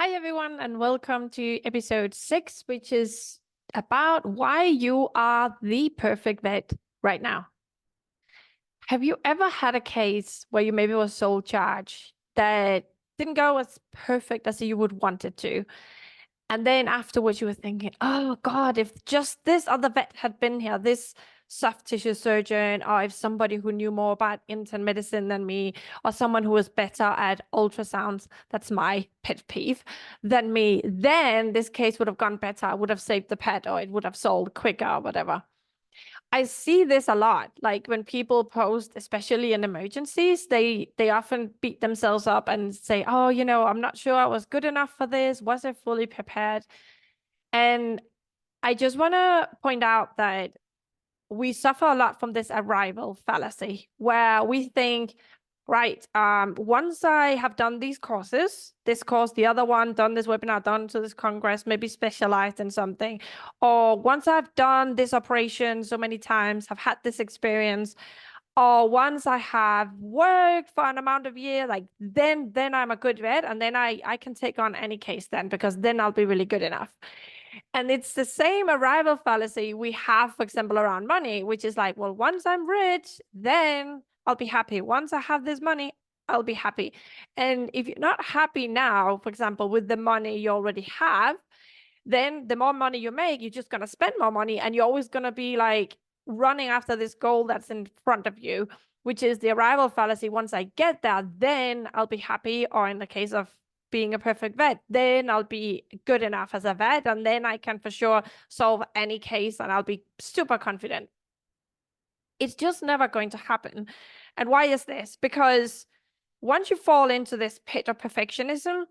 Hi, everyone, and welcome to episode 6, which is about why you are the perfect vet right now. Have you ever had a case where you maybe were sole charge that didn't go as perfect as you would want it to? And then afterwards, you were thinking, oh God, if just this other vet had been here, this soft tissue surgeon, or if somebody who knew more about intern medicine than me, or someone who was better at ultrasounds, that's my pet peeve, than me, then this case would have gone better. I would have saved the pet, or it would have sold quicker, or whatever. I see this a lot. Like when people post, especially in emergencies, they often beat themselves up and say, "Oh, I'm not sure I was good enough for this. Was I fully prepared?" And I just want to point out that we suffer a lot from this arrival fallacy where we think, right, once I have done these courses, this course, the other one, done this webinar, done to this congress, maybe specialized in something, or once I've done this operation so many times, have had this experience, or once I have worked for an amount of years, like then I'm a good vet, and then I can take on any case then, because then I'll be really good enough. And it's the same arrival fallacy we have, for example, around money, which is like, well, once I'm rich, then I'll be happy. Once I have this money, I'll be happy. And if you're not happy now, for example, with the money you already have, then the more money you make, you're just going to spend more money, and you're always going to be like running after this goal that's in front of you, which is the arrival fallacy. Once I get there, then I'll be happy. Or in the case of being a perfect vet, then I'll be good enough as a vet, and then I can for sure solve any case and I'll be super confident. It's just never going to happen. And why is this? Because once you fall into this pit of perfectionism,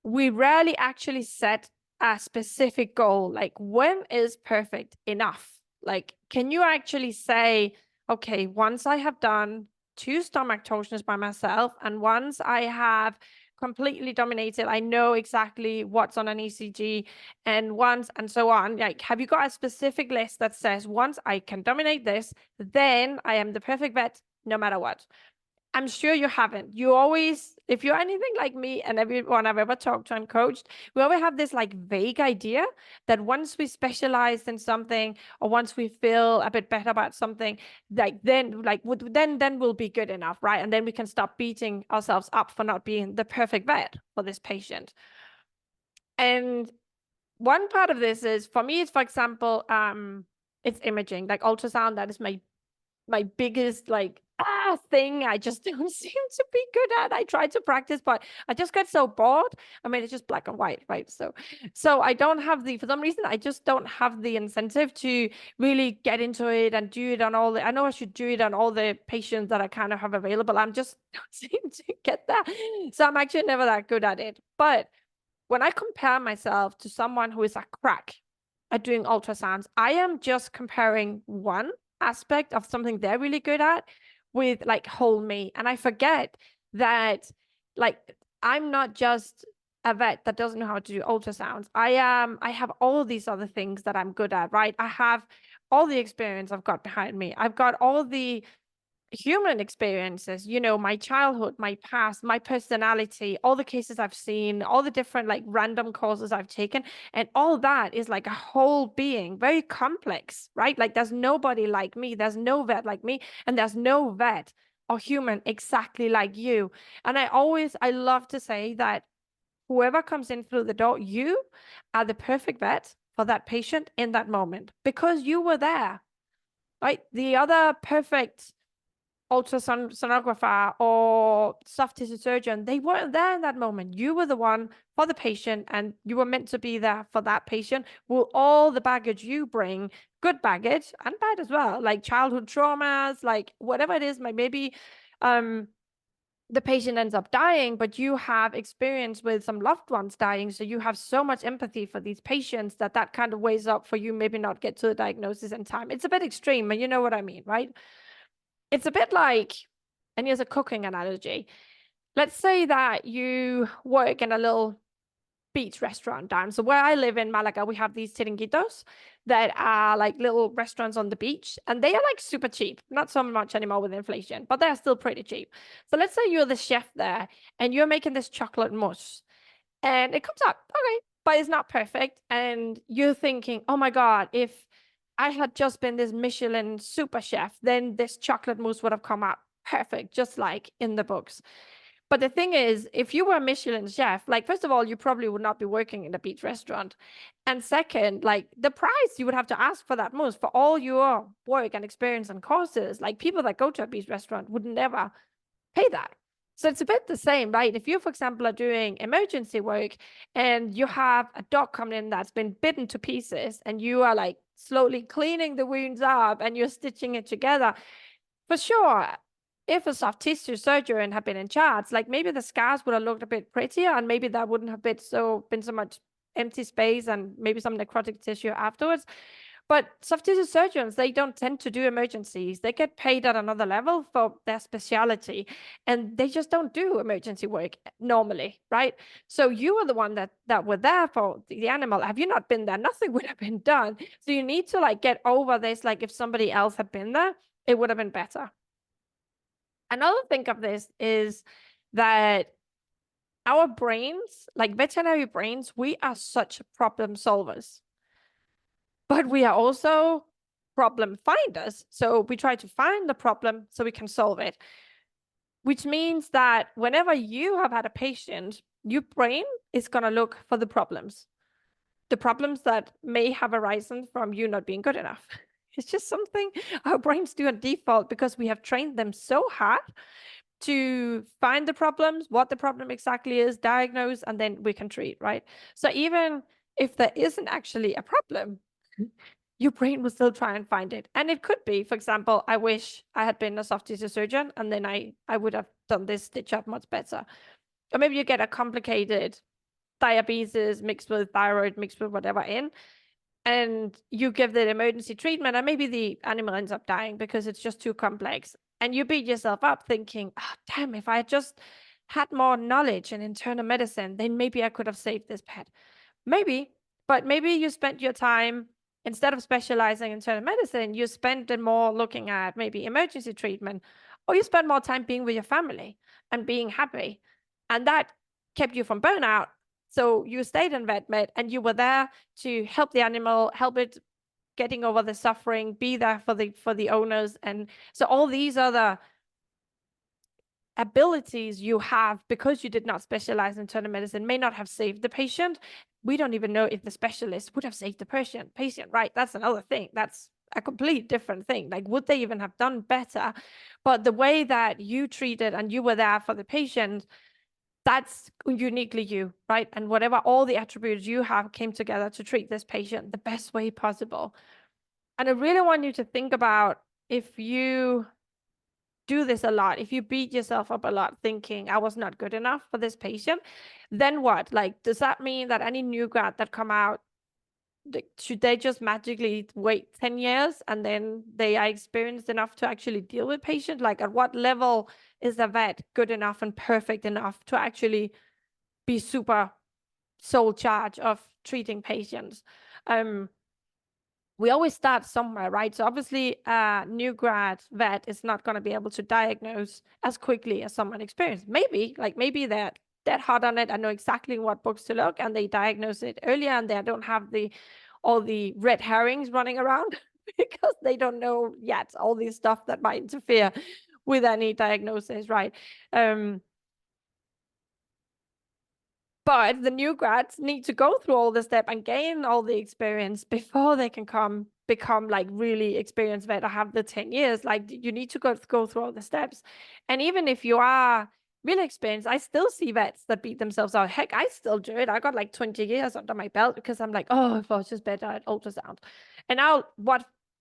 we rarely actually set a specific goal. Like, when is perfect enough? Like, can you actually say, okay, once I have done 2 stomach torsions by myself, and once I have completely dominated, I know exactly what's on an ECG, and once, and so on. Like, have you got a specific list that says, once I can dominate this, then I am the perfect vet, no matter what? I'm sure you haven't. You always, if you're anything like me and everyone I've ever talked to and coached, we always have this like vague idea that once we specialize in something, or once we feel a bit better about something, then we'll be good enough, right? And then we can stop beating ourselves up for not being the perfect vet for this patient. And one part of this is, for me, it's, for example, it's imaging, like ultrasound. That is my biggest thing I just don't seem to be good at. I try to practice, but I just get so bored. I mean, it's just black and white, right? So I don't have for some reason, I just don't have the incentive to really get into it and do it on all I know I should do it on all the patients that I kind of have available. I'm just don't seem to get that. So I'm actually never that good at it. But when I compare myself to someone who is a crack at doing ultrasounds, I am just comparing one aspect of something they're really good at with like whole me. And I forget that, like, I'm not just a vet that doesn't know how to do ultrasounds. I have all these other things that I'm good at, right? I have all the experience I've got behind me. I've got all the human experiences, my childhood, my past, my personality, all the cases I've seen, all the different like random courses I've taken, and all that is like a whole being, very complex, right? Like, there's nobody like me, there's no vet like me, and there's no vet or human exactly like you. And I love to say that whoever comes in through the door, you are the perfect vet for that patient in that moment, because you were there, right? The other perfect ultrasonographer or soft tissue surgeon, they weren't there in that moment. You were the one for the patient, and you were meant to be there for that patient with all the baggage you bring, good baggage and bad as well, like childhood traumas, like whatever it is. Maybe the patient ends up dying, but you have experience with some loved ones dying, so you have so much empathy for these patients that kind of weighs up for you maybe not get to the diagnosis in time. It's a bit extreme, but you know what I mean, right? It's a bit like, and here's a cooking analogy. Let's say that you work in a little beach restaurant down. So where I live in Malaga, we have these chiringuitos that are like little restaurants on the beach, and they are like super cheap. Not so much anymore with inflation, but they're still pretty cheap. So let's say you're the chef there and you're making this chocolate mousse. and it comes out okay, but it's not perfect. And you're thinking, oh my God, if I had just been this Michelin super chef, then this chocolate mousse would have come out perfect, just like in the books. But the thing is, if you were a Michelin chef, like, first of all, you probably would not be working in a beach restaurant. And second, like, the price you would have to ask for that mousse for all your work and experience and courses, like, people that go to a beach restaurant would never pay that. So it's a bit the same, right? If you, for example, are doing emergency work and you have a dog coming in that's been bitten to pieces and you are like slowly cleaning the wounds up and you're stitching it together, for sure, if a soft tissue surgeon had been in charge, like maybe the scars would have looked a bit prettier and maybe that wouldn't have been so much empty space and maybe some necrotic tissue afterwards. But soft tissue surgeons, they don't tend to do emergencies. They get paid at another level for their specialty, and they just don't do emergency work normally, right? So you are the one that were there for the animal. Have you not been there, nothing would have been done. So you need to like get over this. Like if somebody else had been there, it would have been better. Another thing of this is that our brains, like veterinary brains, we are such problem solvers, but we are also problem finders. So we try to find the problem so we can solve it, which means that whenever you have had a patient, your brain is going to look for the problems that may have arisen from you not being good enough. It's just something our brains do on default because we have trained them so hard to find the problems, what the problem exactly is, diagnose, and then we can treat, right? So even if there isn't actually a problem, your brain will still try and find it. And it could be, for example, I wish I had been a soft tissue surgeon and then I would have done this stitch up much better. Or maybe you get a complicated diabetes mixed with thyroid, mixed with whatever in, and you give the emergency treatment and maybe the animal ends up dying because it's just too complex. And you beat yourself up thinking, oh, damn, if I just had more knowledge in internal medicine, then maybe I could have saved this pet. Maybe, but maybe you spent your time, instead of specializing in internal medicine, you spent it more looking at maybe emergency treatment, or you spent more time being with your family and being happy. And that kept you from burnout. So you stayed in vet med and you were there to help the animal, help it getting over the suffering, be there for the owners. And so all these other abilities you have because you did not specialize in internal medicine may not have saved the patient. We don't even know if the specialist would have saved the patient, right? That's another thing. That's a complete different thing. Like, would they even have done better? But the way that you treated and you were there for the patient, that's uniquely you, right? And whatever all the attributes you have came together to treat this patient the best way possible. And I really want you to think about, if you do this a lot, if you beat yourself up a lot thinking I was not good enough for this patient, then what? Like, does that mean that any new grad that come out, should they just magically wait 10 years and then they are experienced enough to actually deal with patients? Like, at what level is a vet good enough and perfect enough to actually be super sole charge of treating patients? We always start somewhere, right? So obviously a new grad vet is not going to be able to diagnose as quickly as someone experienced. Maybe they're dead hot on it and know exactly what books to look and they diagnose it earlier and they don't have all the red herrings running around because they don't know yet all these stuff that might interfere with any diagnosis, right? But the new grads need to go through all the step and gain all the experience before they can become like really experienced vet or have the 10 years. Like, you need to go through all the steps. And even if you are really experienced, I still see vets that beat themselves out. Heck, I still do it. I got like 20 years under my belt because I'm like, oh, if I was just better at ultrasound. And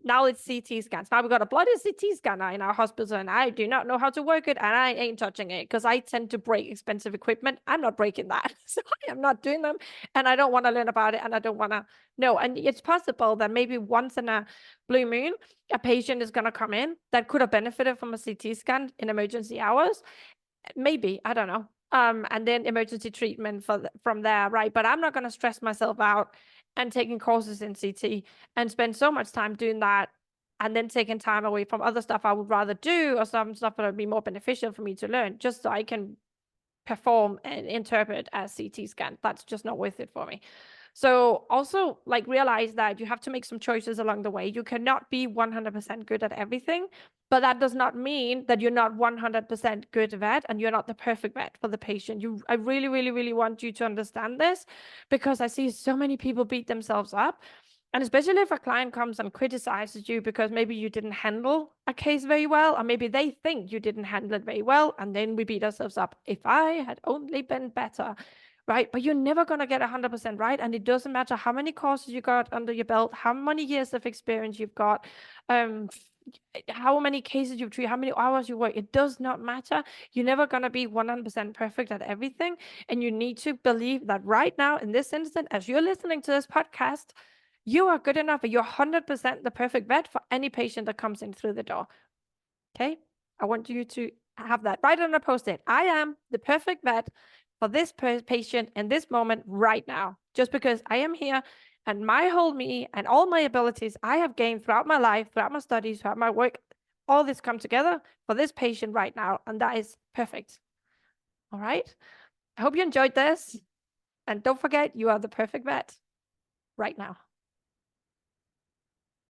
now it's CT scans. Now we got a bloody CT scanner in our hospital and I do not know how to work it and I ain't touching it because I tend to break expensive equipment. I'm not breaking that. So I am not doing them and I don't want to learn about it and I don't want to know. And it's possible that maybe once in a blue moon, a patient is going to come in that could have benefited from a CT scan in emergency hours. Maybe, I don't know. And then emergency treatment from there, right? But I'm not going to stress myself out and taking courses in CT and spend so much time doing that and then taking time away from other stuff I would rather do or some stuff that would be more beneficial for me to learn just so I can perform and interpret a CT scan. That's just not worth it for me. So also like realize that you have to make some choices along the way. You cannot be 100% good at everything, but that does not mean that you're not 100% good vet and you're not the perfect vet for the patient. I really, really, really want you to understand this, because I see so many people beat themselves up. And especially if a client comes and criticizes you because maybe you didn't handle a case very well, or maybe they think you didn't handle it very well, and then we beat ourselves up. If I had only been better, right? But you're never going to get 100% right. And it doesn't matter how many courses you got under your belt, how many years of experience you've got, how many cases you've treated, how many hours you work. It does not matter. You're never going to be 100% perfect at everything. And you need to believe that right now, in this instant, as you're listening to this podcast, you are good enough. You're 100% the perfect vet for any patient that comes in through the door. Okay? I want you to have that right on a post-it. I am the perfect vet for this patient in this moment right now, just because I am here and my whole me and all my abilities I have gained throughout my life, throughout my studies, throughout my work, all this come together for this patient right now. And that is perfect. All right. I hope you enjoyed this. And don't forget, you are the perfect vet right now.